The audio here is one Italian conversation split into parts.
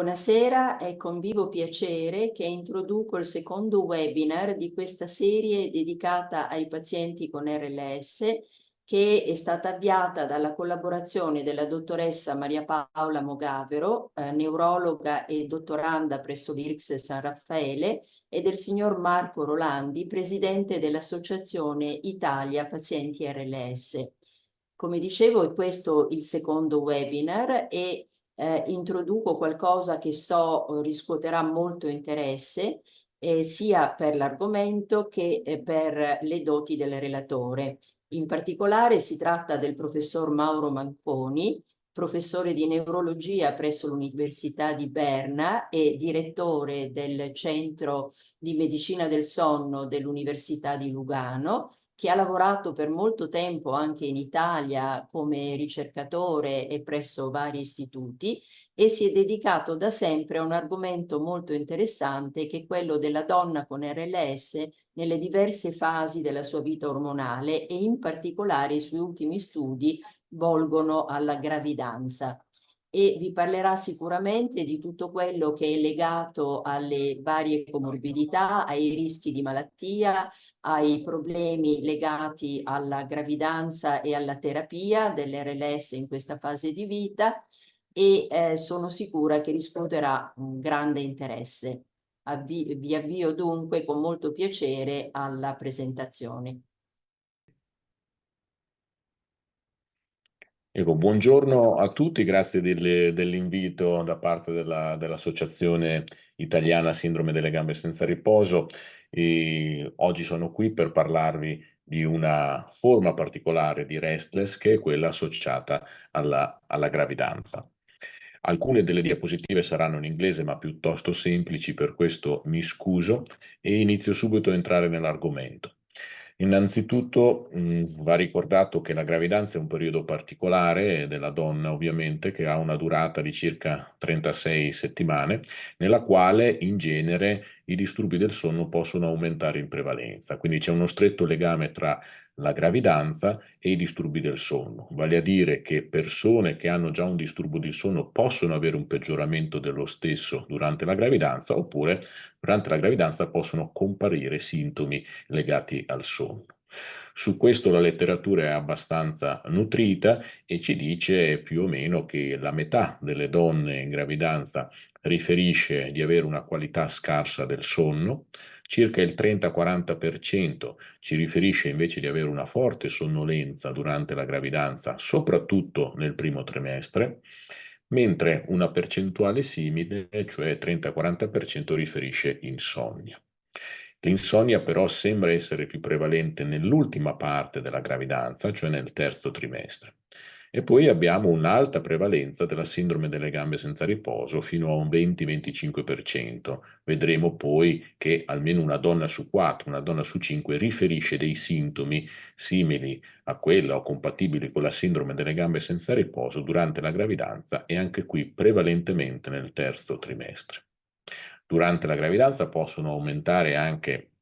Buonasera, è con vivo piacere che introduco il secondo webinar di questa serie dedicata ai pazienti con RLS, che è stata avviata dalla collaborazione della dottoressa Maria Paola Mogavero, neurologa e dottoranda presso l'IRCS San Raffaele, e del signor Marco Rolandi, presidente dell'Associazione Italia Pazienti RLS. Come dicevo, è questo il secondo webinar e introduco qualcosa che so riscuoterà molto interesse sia per l'argomento che per le doti del relatore. In particolare si tratta del professor Mauro Manconi, professore di neurologia presso l'Università di Berna e direttore del Centro di Medicina del Sonno dell'Università di Lugano, che ha lavorato per molto tempo anche in Italia come ricercatore e presso vari istituti, e si è dedicato da sempre a un argomento molto interessante, che è quello della donna con RLS nelle diverse fasi della sua vita ormonale, e in particolare i suoi ultimi studi volgono alla gravidanza. E vi parlerà sicuramente di tutto quello che è legato alle varie comorbidità, ai rischi di malattia, ai problemi legati alla gravidanza e alla terapia dell'RLS in questa fase di vita, e sono sicura che riscuoterà un grande interesse. Vi avvio dunque con molto piacere alla presentazione. Ecco, buongiorno a tutti, grazie dell'invito da parte dell'Associazione Italiana Sindrome delle Gambe Senza Riposo. E oggi sono qui per parlarvi di una forma particolare di restless, che è quella associata alla gravidanza. Alcune delle diapositive saranno in inglese, ma piuttosto semplici, per questo mi scuso e inizio subito a entrare nell'argomento. Innanzitutto va ricordato che la gravidanza è un periodo particolare della donna, ovviamente, che ha una durata di circa 36 settimane, nella quale in genere i disturbi del sonno possono aumentare in prevalenza. Quindi c'è uno stretto legame tra la gravidanza e i disturbi del sonno, vale a dire che persone che hanno già un disturbo del sonno possono avere un peggioramento dello stesso durante la gravidanza, oppure durante la gravidanza possono comparire sintomi legati al sonno. Su questo la letteratura è abbastanza nutrita e ci dice più o meno che la metà delle donne in gravidanza riferisce di avere una qualità scarsa del sonno, circa il 30-40% ci riferisce invece di avere una forte sonnolenza durante la gravidanza, soprattutto nel primo trimestre, mentre una percentuale simile, cioè 30-40%, riferisce insonnia. L'insonnia però sembra essere più prevalente nell'ultima parte della gravidanza, cioè nel terzo trimestre. E poi abbiamo un'alta prevalenza della sindrome delle gambe senza riposo, fino a un 20-25%. Vedremo poi che almeno una donna su 4, una donna su 5 riferisce dei sintomi simili a quella o compatibili con la sindrome delle gambe senza riposo durante la gravidanza, e anche qui prevalentemente nel terzo trimestre. Durante la gravidanza possono aumentare anche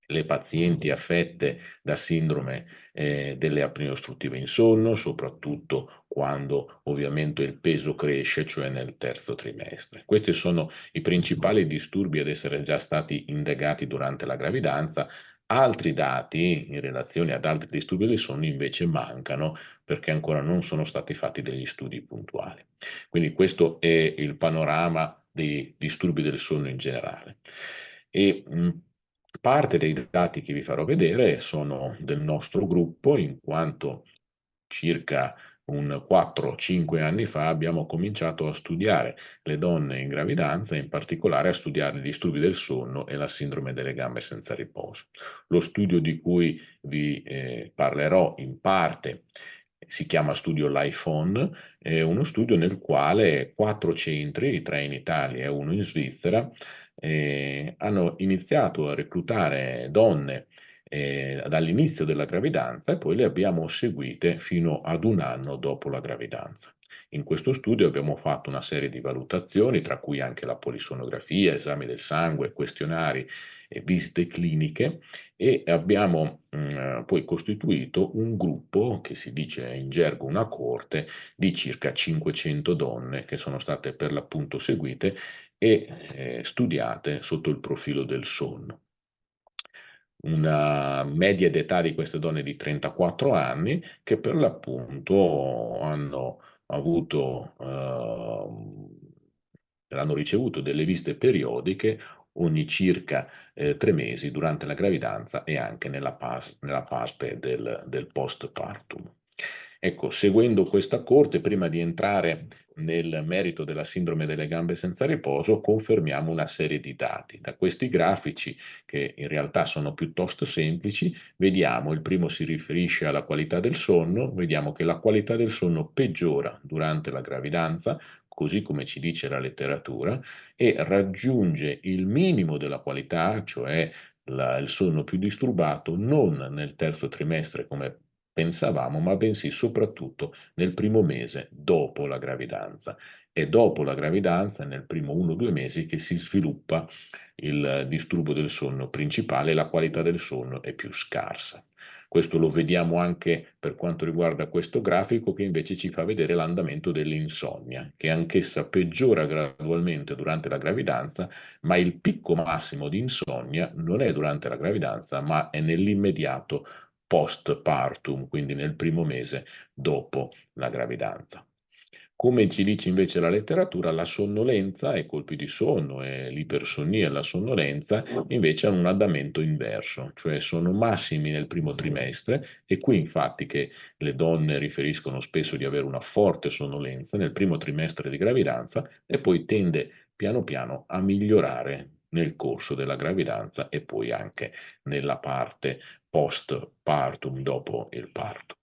le pazienti affette da sindrome delle apnee ostruttive in sonno, soprattutto quando ovviamente il peso cresce, cioè nel terzo trimestre. Questi sono i principali disturbi ad essere già stati indagati durante la gravidanza. Altri dati in relazione ad altri disturbi del sonno invece mancano, perché ancora non sono stati fatti degli studi puntuali. Quindi questo è il panorama dei disturbi del sonno in generale. E parte dei dati che vi farò vedere sono del nostro gruppo, in quanto circa un 4-5 anni fa abbiamo cominciato a studiare le donne in gravidanza, in particolare a studiare i disturbi del sonno e la sindrome delle gambe senza riposo. Lo studio di cui vi parlerò in parte si chiama studio LifeOn, è uno studio nel quale 4 centri, 3 in Italia e 1 in Svizzera, hanno iniziato a reclutare donne dall'inizio della gravidanza, e poi le abbiamo seguite fino ad 1 anno dopo la gravidanza. In questo studio abbiamo fatto una serie di valutazioni, tra cui anche la polisonografia, esami del sangue, questionari visite cliniche e abbiamo poi costituito un gruppo, che si dice in gergo una coorte, di circa 500 donne che sono state per l'appunto seguite e studiate sotto il profilo del sonno. Una media d'età di queste donne di 34 anni che per l'appunto hanno avuto, hanno ricevuto delle visite periodiche ogni circa 3 mesi durante la gravidanza e anche nella parte del postpartum. Ecco, seguendo questa corte, prima di entrare nel merito della sindrome delle gambe senza riposo, confermiamo una serie di dati. Da questi grafici, che in realtà sono piuttosto semplici, vediamo, il primo si riferisce alla qualità del sonno, vediamo che la qualità del sonno peggiora durante la gravidanza, così come ci dice la letteratura, e raggiunge il minimo della qualità, cioè il sonno più disturbato, non nel terzo trimestre come pensavamo, ma bensì soprattutto nel primo mese dopo la gravidanza. È dopo la gravidanza, nel primo 1 o 2 mesi, che si sviluppa il disturbo del sonno principale e la qualità del sonno è più scarsa. Questo lo vediamo anche per quanto riguarda questo grafico che invece ci fa vedere l'andamento dell'insonnia, che anch'essa peggiora gradualmente durante la gravidanza, ma il picco massimo di insonnia non è durante la gravidanza, ma è nell'immediato postpartum, quindi nel primo mese dopo la gravidanza. Come ci dice invece la letteratura, la sonnolenza, i colpi di sonno e l'ipersonnia e la sonnolenza invece hanno un andamento inverso, cioè sono massimi nel primo trimestre e qui infatti che le donne riferiscono spesso di avere una forte sonnolenza nel primo trimestre di gravidanza e poi tende piano piano a migliorare nel corso della gravidanza e poi anche nella parte postpartum dopo il parto.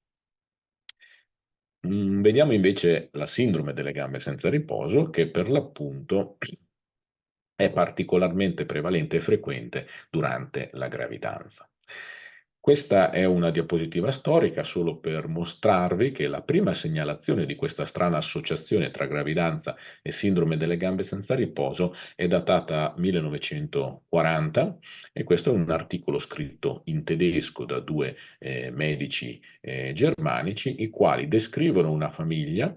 Vediamo invece la sindrome delle gambe senza riposo, che per l'appunto è particolarmente prevalente e frequente durante la gravidanza. Questa è una diapositiva storica solo per mostrarvi che la prima segnalazione di questa strana associazione tra gravidanza e sindrome delle gambe senza riposo è datata 1940 e questo è un articolo scritto in tedesco da due medici germanici, i quali descrivono una famiglia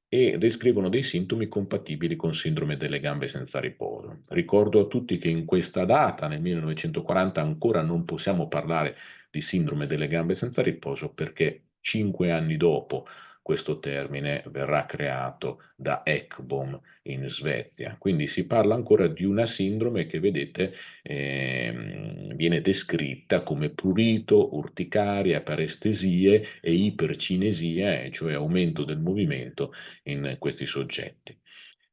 e descrivono dei sintomi compatibili con sindrome delle gambe senza riposo. Ricordo a tutti che in questa data, nel 1940, ancora non possiamo parlare di sindrome delle gambe senza riposo perché 5 anni dopo questo termine verrà creato da Ekbom in Svezia. Quindi si parla ancora di una sindrome che, vedete, viene descritta come prurito, urticaria, parestesie e ipercinesia, cioè aumento del movimento in questi soggetti.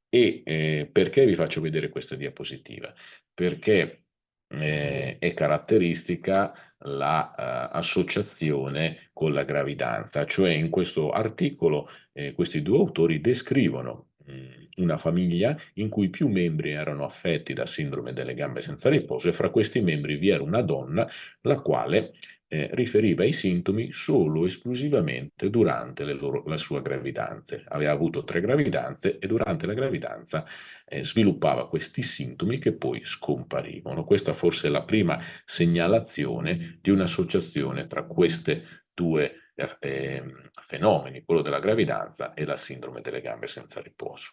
E perché vi faccio vedere questa diapositiva? Perché è caratteristica la associazione con la gravidanza, cioè in questo articolo questi due autori descrivono una famiglia in cui più membri erano affetti da sindrome delle gambe senza riposo e fra questi membri vi era una donna la quale riferiva i sintomi solo esclusivamente durante la sua gravidanza. Aveva avuto 3 gravidanze e durante la gravidanza sviluppava questi sintomi che poi scomparivano. Questa forse è la prima segnalazione di un'associazione tra queste due fenomeni, quello della gravidanza e la sindrome delle gambe senza riposo.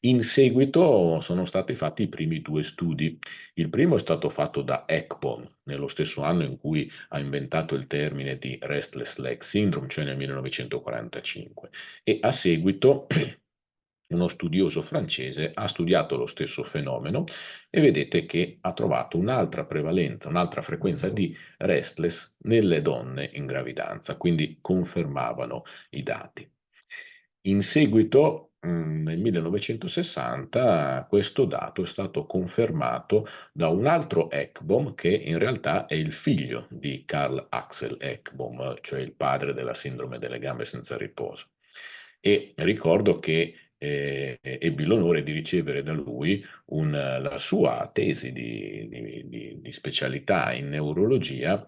In seguito sono stati fatti i primi 2 studi. Il primo è stato fatto da Ekbom, nello stesso anno in cui ha inventato il termine di restless leg syndrome, cioè nel 1945, e a seguito uno studioso francese ha studiato lo stesso fenomeno e vedete che ha trovato un'altra prevalenza, un'altra frequenza di restless nelle donne in gravidanza, quindi confermavano i dati. In seguito, nel 1960, questo dato è stato confermato da un altro Ekbom che in realtà è il figlio di Carl Axel Ekbom, cioè il padre della sindrome delle gambe senza riposo. E ricordo che ebbi l'onore di ricevere da lui la sua tesi di specialità in neurologia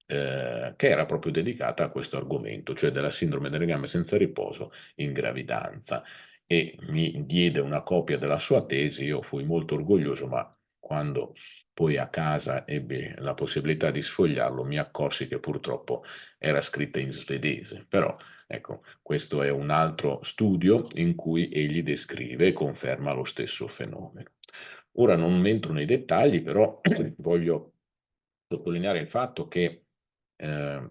che era proprio dedicata a questo argomento, cioè della sindrome delle gambe senza riposo in gravidanza e mi diede una copia della sua tesi, io fui molto orgoglioso, ma quando poi a casa ebbi la possibilità di sfogliarlo, mi accorsi che purtroppo era scritta in svedese, però ecco, questo è un altro studio in cui egli descrive e conferma lo stesso fenomeno. Ora non entro nei dettagli, però voglio sottolineare il fatto che eh,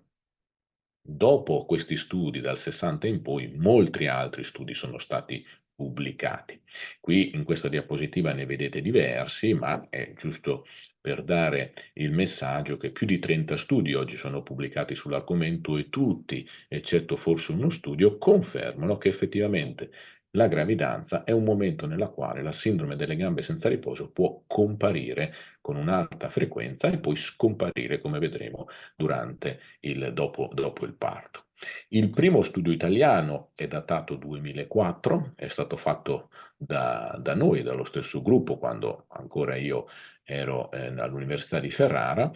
dopo questi studi, dal 60 in poi, molti altri studi sono stati pubblicati. Qui in questa diapositiva ne vedete diversi, ma è giusto per dare il messaggio che più di 30 studi oggi sono pubblicati sull'argomento e tutti, eccetto forse uno studio, confermano che effettivamente la gravidanza è un momento nella quale la sindrome delle gambe senza riposo può comparire con un'alta frequenza e poi scomparire, come vedremo, dopo il parto. Il primo studio italiano è datato 2004, è stato fatto da noi, dallo stesso gruppo, quando ancora io ero all'Università di Ferrara,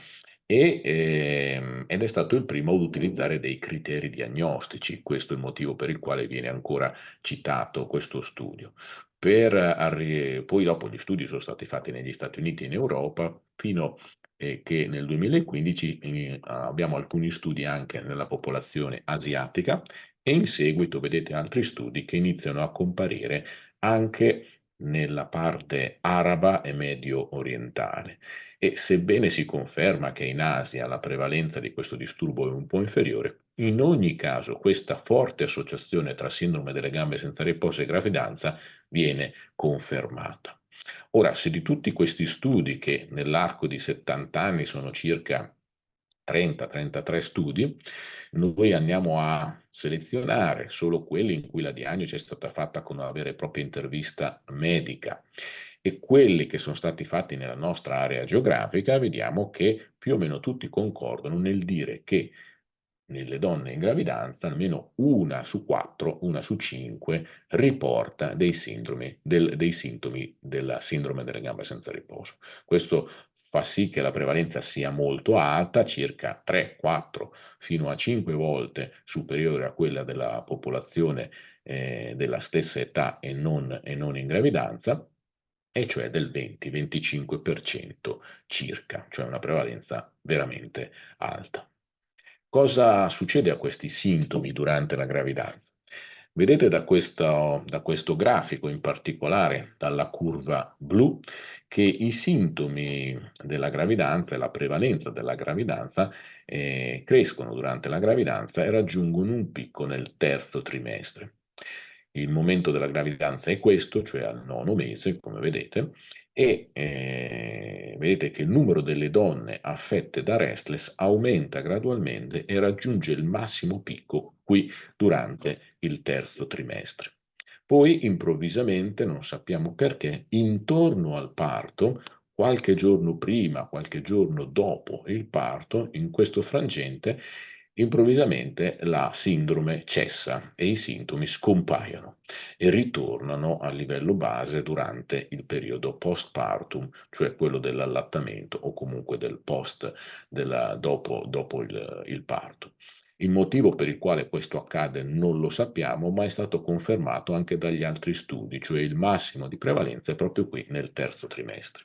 ed è stato il primo ad utilizzare dei criteri diagnostici. Questo è il motivo per il quale viene ancora citato questo studio. Poi dopo gli studi sono stati fatti negli Stati Uniti e in Europa, fino che nel 2015 abbiamo alcuni studi anche nella popolazione asiatica e in seguito vedete altri studi che iniziano a comparire anche nella parte araba e medio orientale. E sebbene si conferma che in Asia la prevalenza di questo disturbo è un po' inferiore, in ogni caso questa forte associazione tra sindrome delle gambe senza riposo e gravidanza viene confermata. Ora, se di tutti questi studi, che nell'arco di 70 anni sono circa 30-33 studi, noi andiamo a selezionare solo quelli in cui la diagnosi è stata fatta con una vera e propria intervista medica e quelli che sono stati fatti nella nostra area geografica, vediamo che più o meno tutti concordano nel dire che nelle donne in gravidanza almeno una su 4, una su 5 riporta dei sintomi della sindrome delle gambe senza riposo. Questo fa sì che la prevalenza sia molto alta, circa 3, 4 fino a 5 volte superiore a quella della popolazione della stessa età e non in gravidanza, e cioè del 20-25% circa, cioè una prevalenza veramente alta. Cosa succede a questi sintomi durante la gravidanza? Vedete da questo grafico, in particolare dalla curva blu, che i sintomi della gravidanza e la prevalenza della gravidanza crescono durante la gravidanza e raggiungono un picco nel terzo trimestre. Il momento della gravidanza è questo, cioè al 9° mese, come vedete, e vedete che il numero delle donne affette da restless aumenta gradualmente e raggiunge il massimo picco qui durante il terzo trimestre. Poi improvvisamente, non sappiamo perché, intorno al parto, qualche giorno prima, qualche giorno dopo il parto, in questo frangente, improvvisamente la sindrome cessa e i sintomi scompaiono e ritornano a livello base durante il periodo postpartum, cioè quello dell'allattamento o comunque del dopo il parto. Il motivo per il quale questo accade non lo sappiamo, ma è stato confermato anche dagli altri studi, cioè il massimo di prevalenza è proprio qui nel terzo trimestre.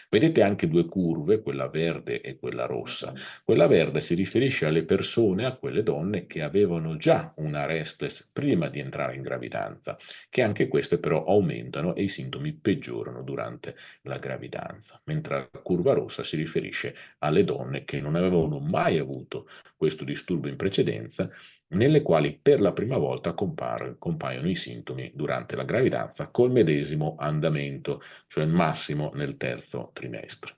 Vedete anche due curve, quella verde e quella rossa. Quella verde si riferisce alle persone, a quelle donne che avevano già una restless prima di entrare in gravidanza, che anche queste però aumentano e i sintomi peggiorano durante la gravidanza, mentre la curva rossa si riferisce alle donne che non avevano mai avuto questo disturbo in precedenza, nelle quali per la prima volta compaiono i sintomi durante la gravidanza col medesimo andamento, cioè massimo nel terzo trimestre.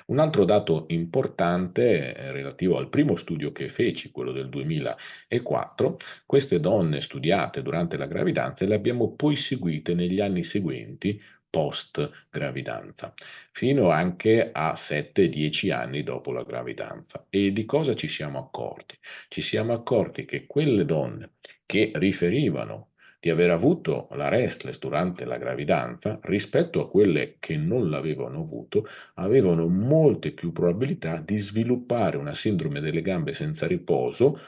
Un altro dato importante relativo al primo studio che feci, quello del 2004, queste donne studiate durante la gravidanza le abbiamo poi seguite negli anni seguenti post gravidanza, fino anche a 7-10 anni dopo la gravidanza. E di cosa ci siamo accorti? Ci siamo accorti che quelle donne che riferivano di aver avuto la restless durante la gravidanza, rispetto a quelle che non l'avevano avuto, avevano molte più probabilità di sviluppare una sindrome delle gambe senza riposo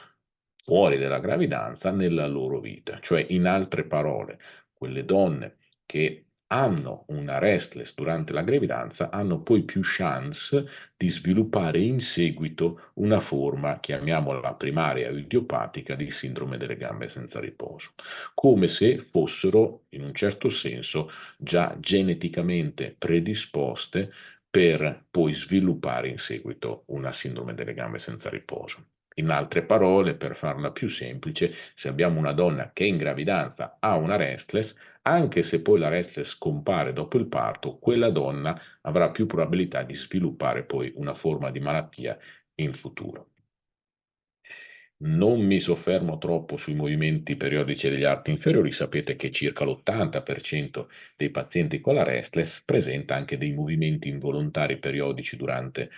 fuori dalla gravidanza nella loro vita. Cioè, in altre parole, quelle donne che hanno una restless durante la gravidanza hanno poi più chance di sviluppare in seguito una forma, chiamiamola primaria o idiopatica, di sindrome delle gambe senza riposo, come se fossero, in un certo senso, già geneticamente predisposte per poi sviluppare in seguito una sindrome delle gambe senza riposo. In altre parole, per farla più semplice, se abbiamo una donna che in gravidanza ha una restless, anche se poi la restless scompare dopo il parto, quella donna avrà più probabilità di sviluppare poi una forma di malattia in futuro. Non mi soffermo troppo sui movimenti periodici degli arti inferiori, sapete che circa l'80% dei pazienti con la restless presenta anche dei movimenti involontari periodici durante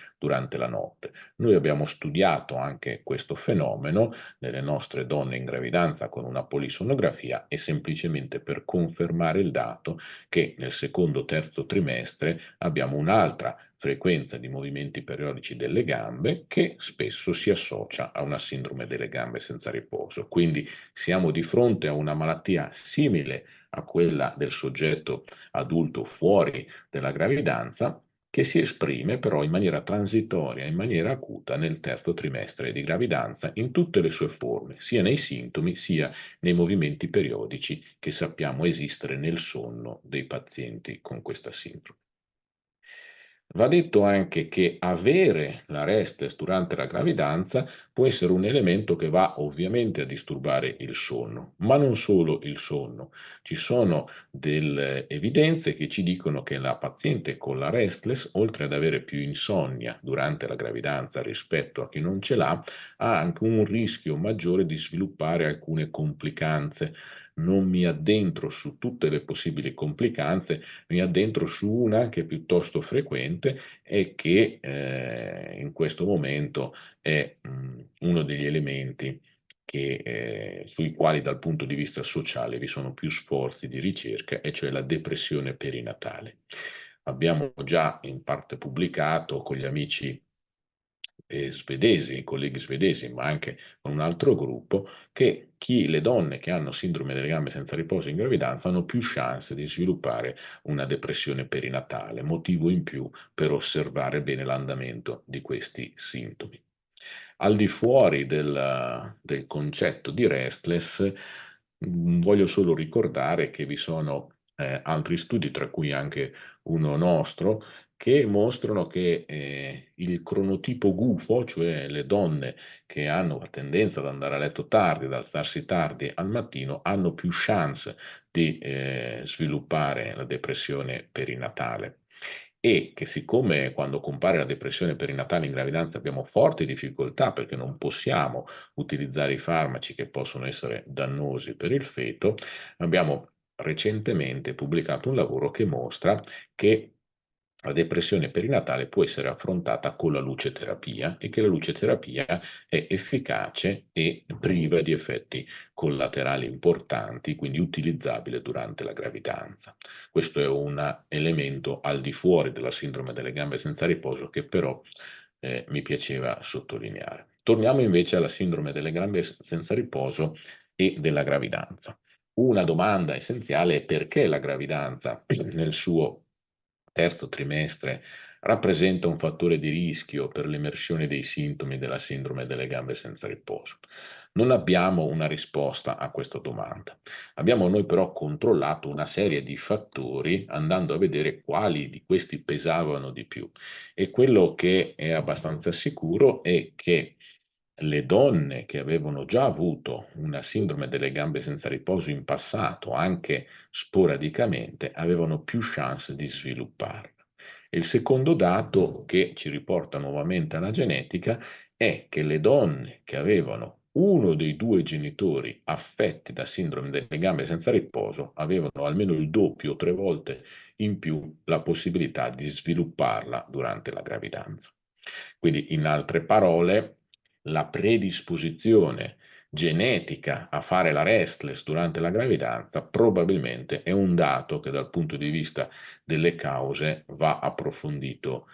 la notte. Noi abbiamo studiato anche questo fenomeno nelle nostre donne in gravidanza con una polisonografia e semplicemente per confermare il dato che nel secondo terzo trimestre abbiamo un'altra frequenza di movimenti periodici delle gambe che spesso si associa a una sindrome delle gambe senza riposo. Quindi siamo di fronte a una malattia simile a quella del soggetto adulto fuori della gravidanza, che si esprime però in maniera transitoria, in maniera acuta nel terzo trimestre di gravidanza in tutte le sue forme, sia nei sintomi sia nei movimenti periodici che sappiamo esistere nel sonno dei pazienti con questa sindrome. Va detto anche che avere la restes durante la gravidanza può essere un elemento che va ovviamente a disturbare il sonno, ma non solo il sonno. Ci sono delle evidenze che ci dicono che la paziente con la restless, oltre ad avere più insonnia durante la gravidanza rispetto a chi non ce l'ha, ha anche un rischio maggiore di sviluppare alcune complicanze. Non mi addentro su tutte le possibili complicanze, mi addentro su una che è piuttosto frequente e che in questo momento è uno degli elementi sui quali dal punto di vista sociale vi sono più sforzi di ricerca, e cioè la depressione perinatale. Abbiamo già in parte pubblicato con gli amici svedesi, colleghi svedesi, ma anche con un altro gruppo, che le donne che hanno sindrome delle gambe senza riposo in gravidanza hanno più chance di sviluppare una depressione perinatale, motivo in più per osservare bene l'andamento di questi sintomi. Al di fuori del concetto di restless, voglio solo ricordare che vi sono altri studi, tra cui anche uno nostro, che mostrano che il cronotipo gufo, cioè le donne che hanno la tendenza ad andare a letto tardi, ad alzarsi tardi al mattino, hanno più chance di sviluppare la depressione perinatale. E che siccome quando compare la depressione perinatale in gravidanza abbiamo forti difficoltà perché non possiamo utilizzare i farmaci che possono essere dannosi per il feto, abbiamo recentemente pubblicato un lavoro che mostra che la depressione perinatale può essere affrontata con la luceterapia e che la luceterapia è efficace e priva di effetti collaterali importanti, quindi utilizzabile durante la gravidanza. Questo è un elemento al di fuori della sindrome delle gambe senza riposo che però mi piaceva sottolineare. Torniamo invece alla sindrome delle gambe senza riposo e della gravidanza. Una domanda essenziale è perché la gravidanza nel suo terzo trimestre rappresenta un fattore di rischio per l'emersione dei sintomi della sindrome delle gambe senza riposo. Non abbiamo una risposta a questa domanda. Abbiamo noi però controllato una serie di fattori andando a vedere quali di questi pesavano di più. E quello che è abbastanza sicuro è che le donne che avevano già avuto una sindrome delle gambe senza riposo in passato, anche sporadicamente, avevano più chance di svilupparla. E il secondo dato che ci riporta nuovamente alla genetica è che le donne che avevano uno dei due genitori affetti da sindrome delle gambe senza riposo avevano almeno il doppio o 3 volte in più la possibilità di svilupparla durante la gravidanza. Quindi, in altre parole, la predisposizione genetica a fare la restless durante la gravidanza probabilmente è un dato che dal punto di vista delle cause va approfondito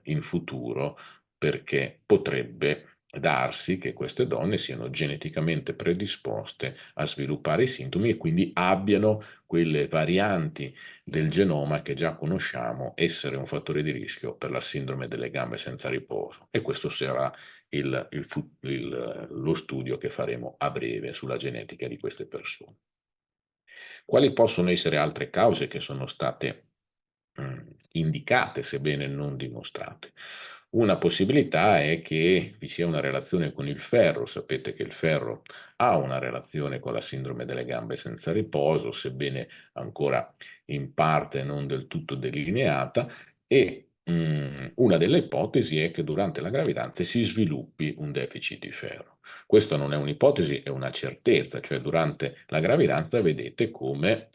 in futuro, perché potrebbe darsi che queste donne siano geneticamente predisposte a sviluppare i sintomi e quindi abbiano quelle varianti del genoma che già conosciamo essere un fattore di rischio per la sindrome delle gambe senza riposo. E questo sarà lo studio che faremo a breve sulla genetica di queste persone. Quali possono essere altre cause che sono state indicate, sebbene non dimostrate? Una possibilità è che vi sia una relazione con il ferro. Sapete che il ferro ha una relazione con la sindrome delle gambe senza riposo, sebbene ancora in parte non del tutto delineata, e una delle ipotesi è che durante la gravidanza si sviluppi un deficit di ferro. Questa non è un'ipotesi, è una certezza, cioè durante la gravidanza vedete come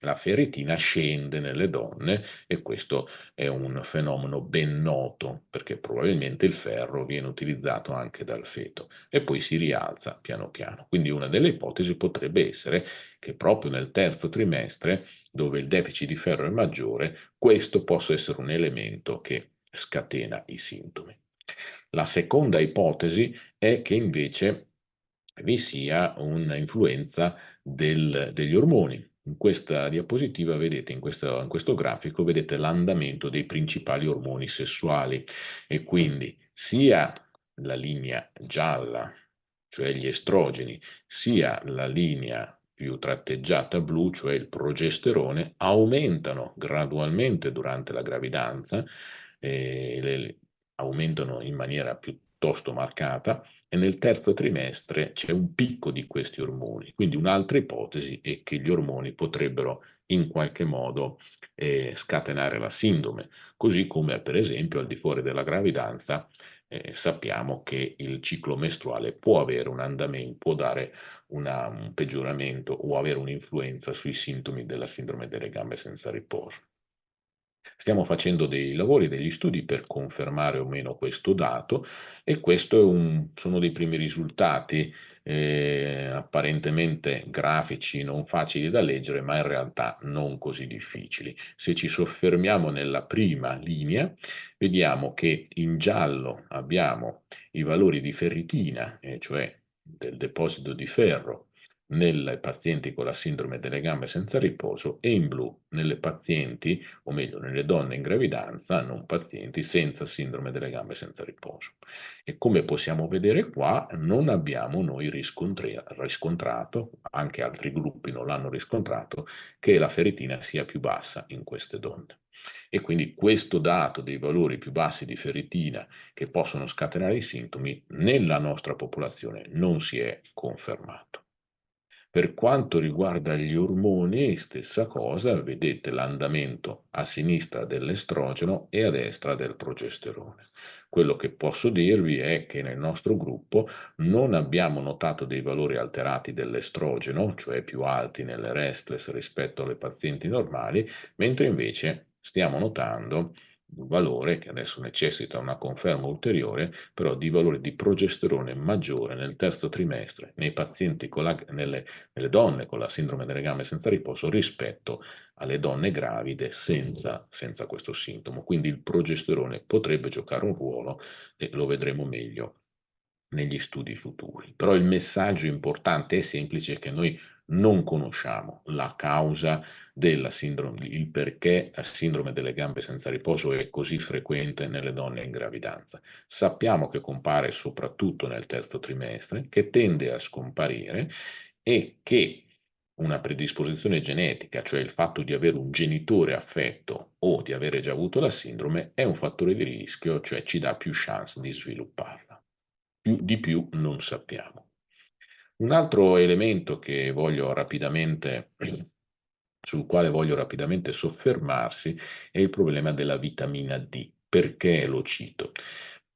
la ferritina scende nelle donne e questo è un fenomeno ben noto, perché probabilmente il ferro viene utilizzato anche dal feto e poi si rialza piano piano. Quindi una delle ipotesi potrebbe essere che proprio nel terzo trimestre, dove il deficit di ferro è maggiore, questo possa essere un elemento che scatena i sintomi. La seconda ipotesi è che invece vi sia un'influenza degli ormoni. In questa diapositiva vedete, in questo grafico, vedete l'andamento dei principali ormoni sessuali e quindi sia la linea gialla, cioè gli estrogeni, sia la linea più tratteggiata blu, cioè il progesterone, aumentano gradualmente durante la gravidanza, aumentano in maniera piuttosto marcata e nel terzo trimestre c'è un picco di questi ormoni. Quindi un'altra ipotesi è che gli ormoni potrebbero in qualche modo scatenare la sindrome, così come per esempio al di fuori della gravidanza sappiamo che il ciclo mestruale può avere un andamento, può dare un peggioramento o avere un'influenza sui sintomi della sindrome delle gambe senza riposo. Stiamo facendo dei lavori, degli studi per confermare o meno questo dato e questo sono dei primi risultati apparentemente grafici, non facili da leggere, ma in realtà non così difficili. Se ci soffermiamo nella prima linea, vediamo che in giallo abbiamo i valori di ferritina, cioè del deposito di ferro nelle pazienti con la sindrome delle gambe senza riposo e in blu nelle pazienti, o meglio nelle donne in gravidanza, non pazienti, senza sindrome delle gambe senza riposo. E come possiamo vedere qua, non abbiamo noi riscontrato, anche altri gruppi non l'hanno riscontrato, che la ferritina sia più bassa in queste donne. E quindi questo dato dei valori più bassi di ferritina che possono scatenare i sintomi nella nostra popolazione non si è confermato. Per quanto riguarda gli ormoni, stessa cosa, vedete l'andamento a sinistra dell'estrogeno e a destra del progesterone. Quello che posso dirvi è che nel nostro gruppo non abbiamo notato dei valori alterati dell'estrogeno, cioè più alti nelle restless rispetto alle pazienti normali, mentre invece stiamo notando un valore che adesso necessita una conferma ulteriore, però di valore di progesterone maggiore nel terzo trimestre nei pazienti nelle donne con la sindrome delle gambe senza riposo rispetto alle donne gravide senza questo sintomo. Quindi il progesterone potrebbe giocare un ruolo e lo vedremo meglio negli studi futuri. Però il messaggio importante e semplice è che noi non conosciamo la causa della sindrome, il perché la sindrome delle gambe senza riposo è così frequente nelle donne in gravidanza. Sappiamo che compare soprattutto nel terzo trimestre, che tende a scomparire e che una predisposizione genetica, cioè il fatto di avere un genitore affetto o di avere già avuto la sindrome, è un fattore di rischio, cioè ci dà più chance di svilupparla. Di più non sappiamo. Un altro elemento che voglio rapidamente, sul quale voglio rapidamente soffermarsi è il problema della vitamina D. Perché lo cito?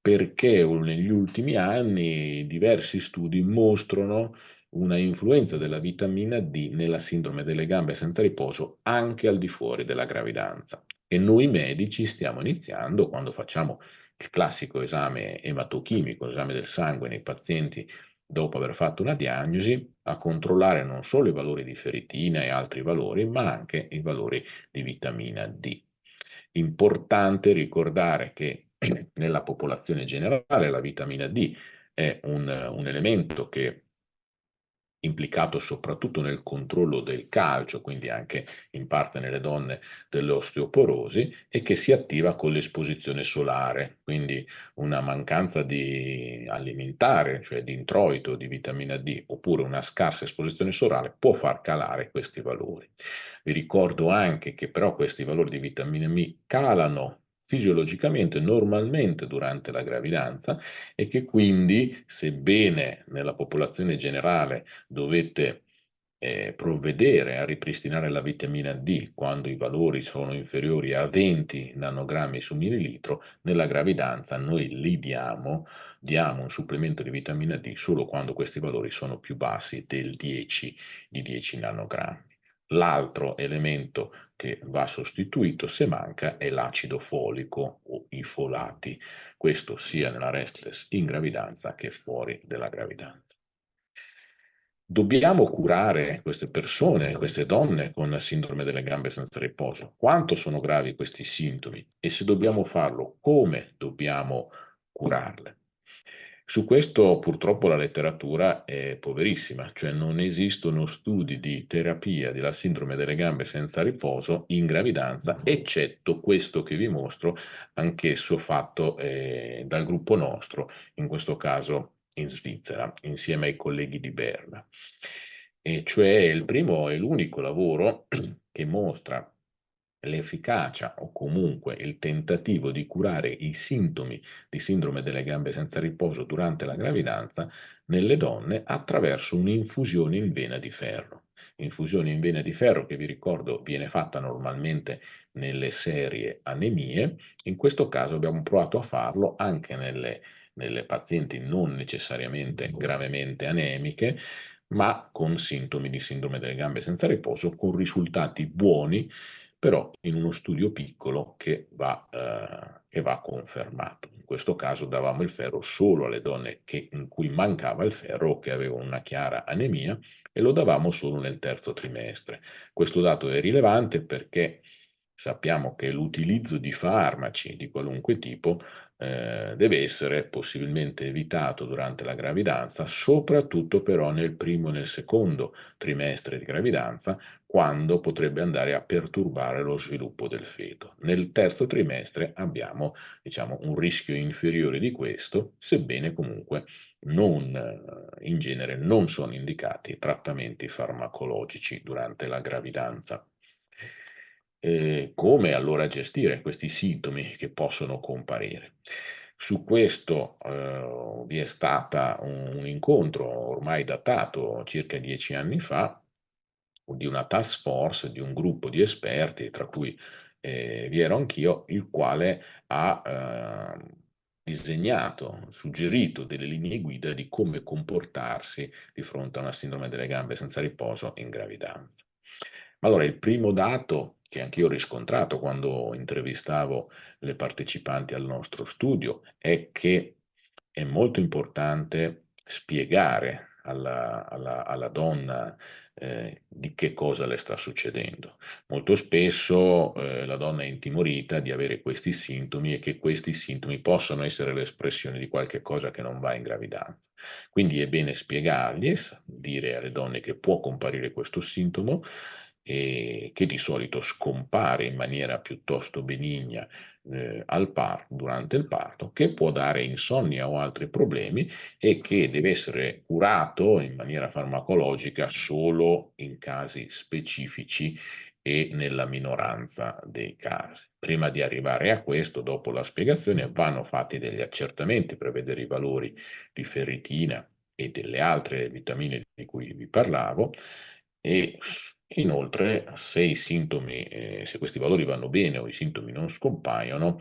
Perché negli ultimi anni diversi studi mostrano una influenza della vitamina D nella sindrome delle gambe senza riposo anche al di fuori della gravidanza. E noi medici stiamo iniziando, quando facciamo il classico esame ematochimico, l'esame del sangue nei pazienti dopo aver fatto una diagnosi, a controllare non solo i valori di ferritina e altri valori, ma anche i valori di vitamina D. Importante ricordare che nella popolazione generale la vitamina D è un elemento che implicato soprattutto nel controllo del calcio, quindi anche in parte nelle donne dell'osteoporosi, e che si attiva con l'esposizione solare, quindi una mancanza di alimentare, cioè di introito di vitamina D, oppure una scarsa esposizione solare può far calare questi valori. Vi ricordo anche che però questi valori di vitamina M calano fisiologicamente, normalmente durante la gravidanza, e che quindi, sebbene nella popolazione generale dovete provvedere a ripristinare la vitamina D quando i valori sono inferiori a 20 nanogrammi su millilitro, nella gravidanza noi diamo un supplemento di vitamina D solo quando questi valori sono più bassi di 10 nanogrammi. L'altro elemento che va sostituito se manca è l'acido folico o i folati, questo sia nella restless in gravidanza che fuori della gravidanza. Dobbiamo curare queste persone, queste donne con sindrome delle gambe senza riposo. Quanto sono gravi questi sintomi e se dobbiamo farlo, come dobbiamo curarle? Su questo purtroppo la letteratura è poverissima, cioè non esistono studi di terapia della sindrome delle gambe senza riposo in gravidanza, eccetto questo che vi mostro, anch'esso fatto dal gruppo nostro, in questo caso in Svizzera, insieme ai colleghi di Berna. E cioè il primo e l'unico lavoro che mostra l'efficacia o comunque il tentativo di curare i sintomi di sindrome delle gambe senza riposo durante la gravidanza nelle donne attraverso un'infusione in vena di ferro. Infusione in vena di ferro che vi ricordo viene fatta normalmente nelle serie anemie, in questo caso abbiamo provato a farlo anche nelle pazienti non necessariamente gravemente anemiche, ma con sintomi di sindrome delle gambe senza riposo, con risultati buoni, però in uno studio piccolo che va confermato. In questo caso davamo il ferro solo alle donne in cui mancava il ferro o che avevano una chiara anemia, e lo davamo solo nel terzo trimestre. Questo dato è rilevante perché sappiamo che l'utilizzo di farmaci di qualunque tipo deve essere possibilmente evitato durante la gravidanza, soprattutto però nel primo e nel secondo trimestre di gravidanza, quando potrebbe andare a perturbare lo sviluppo del feto. Nel terzo trimestre abbiamo, diciamo, un rischio inferiore di questo, sebbene comunque in genere non sono indicati trattamenti farmacologici durante la gravidanza. Come allora gestire questi sintomi che possono comparire? Su questo vi è stato un incontro ormai datato circa 10 anni fa di una task force, di un gruppo di esperti, tra cui vi ero anch'io, il quale ha disegnato, suggerito delle linee guida di come comportarsi di fronte a una sindrome delle gambe senza riposo in gravidanza. Allora, il primo dato che anch'io ho riscontrato quando intervistavo le partecipanti al nostro studio è che è molto importante spiegare alla donna di che cosa le sta succedendo. Molto spesso la donna è intimorita di avere questi sintomi e che questi sintomi possono essere l'espressione di qualche cosa che non va in gravidanza. Quindi è bene spiegargli, dire alle donne che può comparire questo sintomo, e che di solito scompare in maniera piuttosto benigna durante il parto, che può dare insonnia o altri problemi e che deve essere curato in maniera farmacologica solo in casi specifici e nella minoranza dei casi. Prima di arrivare a questo, dopo la spiegazione, vanno fatti degli accertamenti per vedere i valori di ferritina e delle altre vitamine di cui vi parlavo, e inoltre se questi valori vanno bene o i sintomi non scompaiono,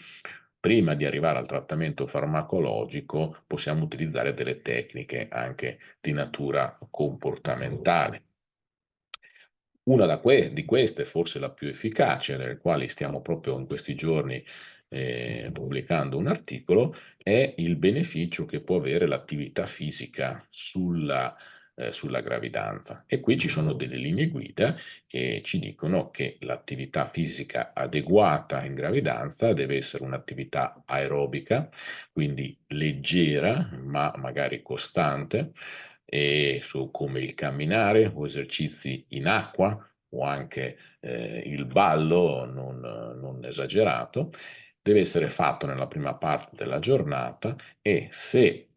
prima di arrivare al trattamento farmacologico possiamo utilizzare delle tecniche anche di natura comportamentale. Una di queste, forse la più efficace, nelle quali stiamo proprio in questi giorni pubblicando un articolo, è il beneficio che può avere l'attività fisica sulla sulla gravidanza. E qui ci sono delle linee guida che ci dicono che l'attività fisica adeguata in gravidanza deve essere un'attività aerobica, quindi leggera, ma magari costante, e come il camminare o esercizi in acqua o anche il ballo non esagerato, deve essere fatto nella prima parte della giornata e se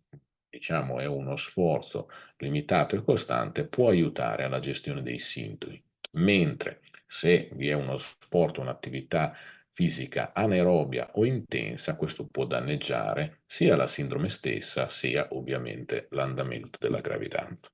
diciamo è uno sforzo limitato e costante può aiutare alla gestione dei sintomi, mentre se vi è uno sport, un'attività fisica anaerobia o intensa, questo può danneggiare sia la sindrome stessa, sia ovviamente l'andamento della gravidanza.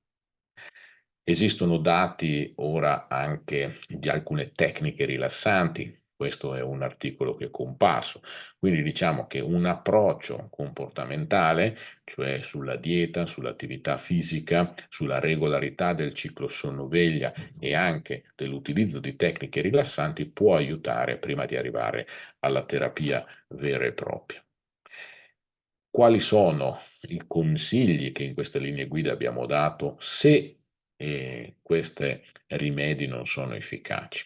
Esistono dati ora anche di alcune tecniche rilassanti, questo è un articolo che è comparso, quindi diciamo che un approccio comportamentale, cioè sulla dieta, sull'attività fisica, sulla regolarità del ciclo sonno-veglia e anche dell'utilizzo di tecniche rilassanti può aiutare prima di arrivare alla terapia vera e propria. Quali sono i consigli che in queste linee guida abbiamo dato se questi rimedi non sono efficaci?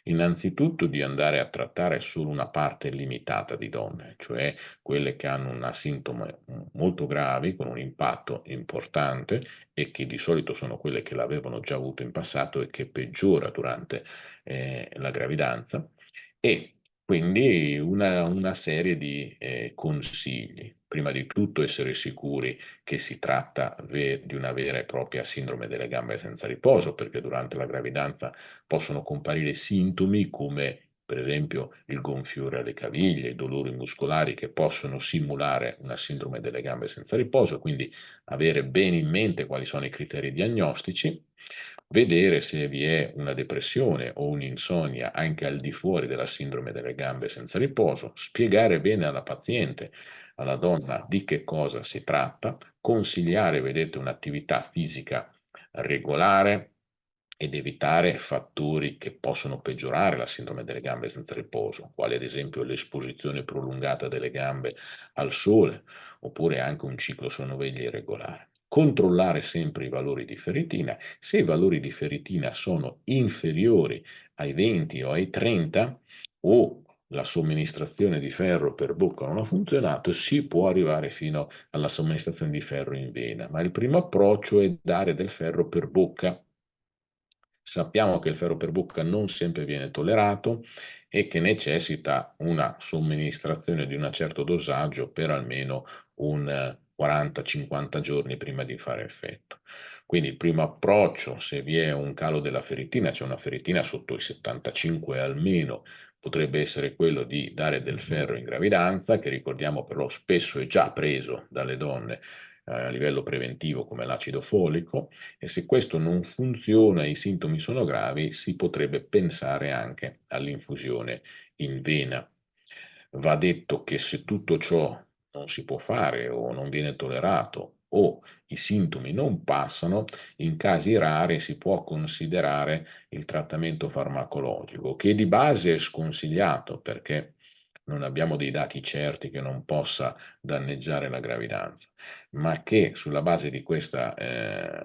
Innanzitutto di andare a trattare solo una parte limitata di donne, cioè quelle che hanno una sintomi molto gravi, con un impatto importante e che di solito sono quelle che l'avevano già avuto in passato e che peggiora durante la gravidanza, e quindi una serie di consigli. Prima di tutto essere sicuri che si tratta di una vera e propria sindrome delle gambe senza riposo, perché durante la gravidanza possono comparire sintomi come per esempio il gonfiore alle caviglie, i dolori muscolari che possono simulare una sindrome delle gambe senza riposo, quindi avere bene in mente quali sono i criteri diagnostici, vedere se vi è una depressione o un'insonnia anche al di fuori della sindrome delle gambe senza riposo, spiegare bene alla paziente, alla donna, di che cosa si tratta, consigliare, vedete, un'attività fisica regolare ed evitare fattori che possono peggiorare la sindrome delle gambe senza riposo, quali ad esempio l'esposizione prolungata delle gambe al sole, oppure anche un ciclo sonno-veglia irregolare. Controllare sempre i valori di ferritina. Se i valori di ferritina sono inferiori ai 20 o ai 30 o la somministrazione di ferro per bocca non ha funzionato, si può arrivare fino alla somministrazione di ferro in vena, ma il primo approccio è dare del ferro per bocca. Sappiamo che il ferro per bocca non sempre viene tollerato e che necessita una somministrazione di un certo dosaggio per almeno un 40-50 giorni prima di fare effetto. Quindi il primo approccio, se vi è un calo della ferritina, c'è una ferritina sotto i 75 almeno, potrebbe essere quello di dare del ferro in gravidanza, che ricordiamo però spesso è già preso dalle donne a livello preventivo come l'acido folico, e se questo non funziona e i sintomi sono gravi, si potrebbe pensare anche all'infusione in vena. Va detto che se tutto ciò non si può fare o non viene tollerato o i sintomi non passano, in casi rari si può considerare il trattamento farmacologico, che di base è sconsigliato perché non abbiamo dei dati certi che non possa danneggiare la gravidanza, ma che sulla base di questa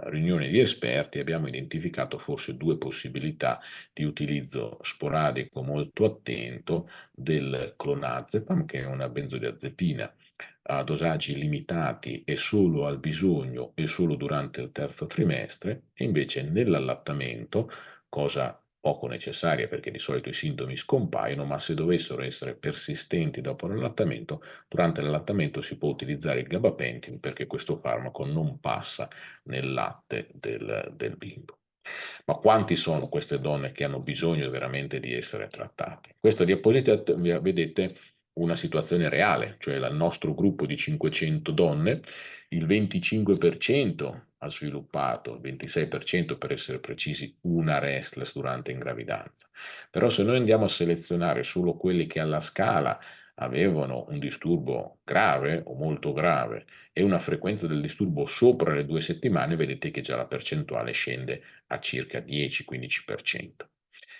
riunione di esperti abbiamo identificato forse due possibilità di utilizzo sporadico molto attento del clonazepam, che è una benzodiazepina a dosaggi limitati e solo al bisogno e solo durante il terzo trimestre, e invece nell'allattamento, cosa poco necessaria perché di solito i sintomi scompaiono, ma se dovessero essere persistenti dopo l'allattamento, durante l'allattamento si può utilizzare il gabapentin perché questo farmaco non passa nel latte del bimbo. Ma quanti sono queste donne che hanno bisogno veramente di essere trattate? In questa diapositiva vedete una situazione reale, cioè il nostro gruppo di 500 donne, il 25% ha sviluppato, il 26% per essere precisi, una restless durante in gravidanza. Però se noi andiamo a selezionare solo quelli che alla scala avevano un disturbo grave o molto grave e una frequenza del disturbo sopra le 2 settimane, vedete che già la percentuale scende a circa 10-15%.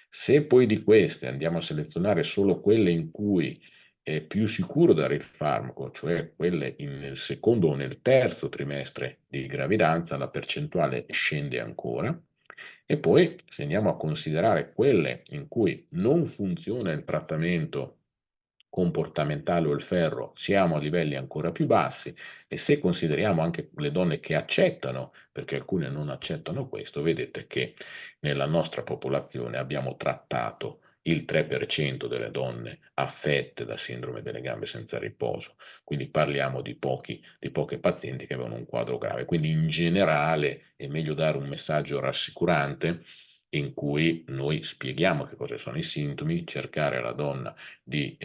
Se poi di queste andiamo a selezionare solo quelle in cui è più sicuro dare il farmaco, cioè quelle nel secondo o nel terzo trimestre di gravidanza, la percentuale scende ancora. E poi, se andiamo a considerare quelle in cui non funziona il trattamento comportamentale o il ferro, siamo a livelli ancora più bassi, e se consideriamo anche le donne che accettano, perché alcune non accettano questo, vedete che nella nostra popolazione abbiamo trattato il 3% delle donne affette da sindrome delle gambe senza riposo, quindi parliamo di poche pazienti che avevano un quadro grave. Quindi in generale è meglio dare un messaggio rassicurante in cui noi spieghiamo che cosa sono i sintomi, cercare alla donna di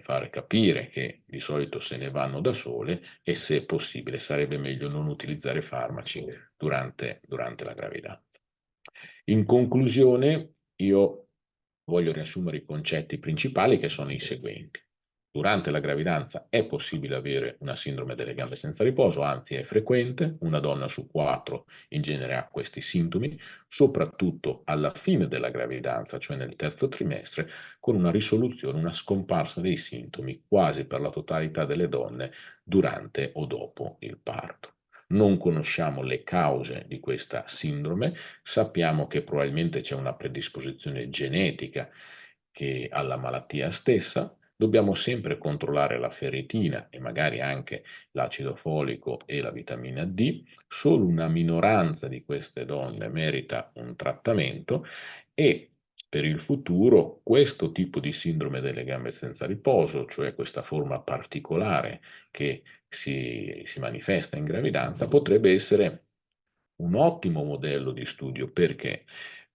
fare capire che di solito se ne vanno da sole e, se possibile, sarebbe meglio non utilizzare farmaci durante la gravidanza. In conclusione, io voglio riassumere i concetti principali, che sono i seguenti. Durante la gravidanza è possibile avere una sindrome delle gambe senza riposo, anzi è frequente, una donna su 4 in genere ha questi sintomi, soprattutto alla fine della gravidanza, cioè nel terzo trimestre, con una risoluzione, una scomparsa dei sintomi quasi per la totalità delle donne durante o dopo il parto. Non conosciamo le cause di questa sindrome, sappiamo che probabilmente c'è una predisposizione genetica alla malattia stessa. Dobbiamo sempre controllare la ferritina e magari anche l'acido folico e la vitamina D. Solo una minoranza di queste donne merita un trattamento, e per il futuro questo tipo di sindrome delle gambe senza riposo, cioè questa forma particolare che si manifesta in gravidanza, potrebbe essere un ottimo modello di studio. Perché?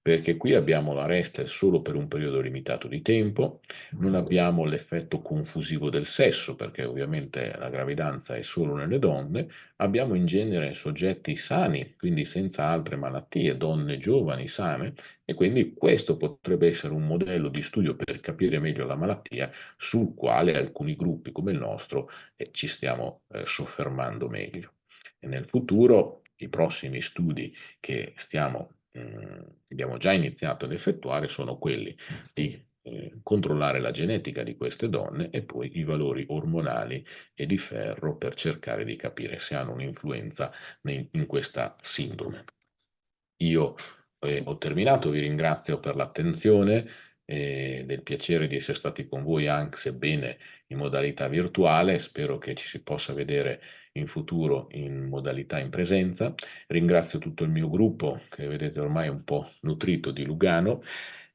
Perché qui abbiamo la resta solo per un periodo limitato di tempo, non abbiamo l'effetto confusivo del sesso, perché ovviamente la gravidanza è solo nelle donne, abbiamo in genere soggetti sani, quindi senza altre malattie, donne giovani, sane, e quindi questo potrebbe essere un modello di studio per capire meglio la malattia, sul quale alcuni gruppi come il nostro ci stiamo soffermando meglio. E nel futuro i prossimi studi che abbiamo già iniziato ad effettuare sono quelli di controllare la genetica di queste donne e poi i valori ormonali e di ferro, per cercare di capire se hanno un'influenza in questa sindrome. Io ho terminato, vi ringrazio per l'attenzione e del piacere di essere stati con voi, anche sebbene in modalità virtuale. Spero che ci si possa vedere in futuro in modalità in presenza. Ringrazio tutto il mio gruppo, che vedete ormai un po' nutrito, di Lugano,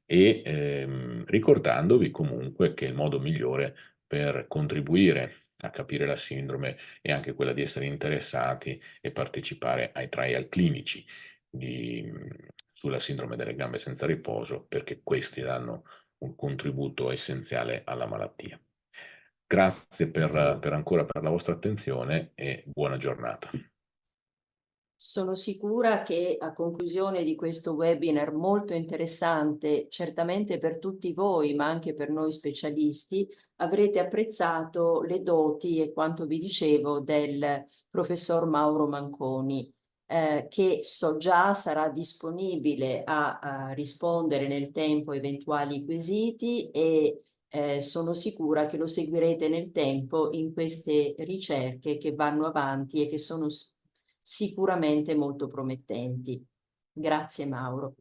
e ricordandovi comunque che il modo migliore per contribuire a capire la sindrome è anche quella di essere interessati e partecipare ai trial clinici sulla sindrome delle gambe senza riposo, perché questi danno un contributo essenziale alla malattia. Grazie ancora per la vostra attenzione e buona giornata. Sono sicura che, a conclusione di questo webinar molto interessante, certamente per tutti voi, ma anche per noi specialisti, avrete apprezzato le doti e quanto vi dicevo del professor Mauro Manconi, che so già sarà disponibile a rispondere nel tempo a eventuali quesiti, e sono sicura che lo seguirete nel tempo in queste ricerche che vanno avanti e che sono sicuramente molto promettenti. Grazie Mauro.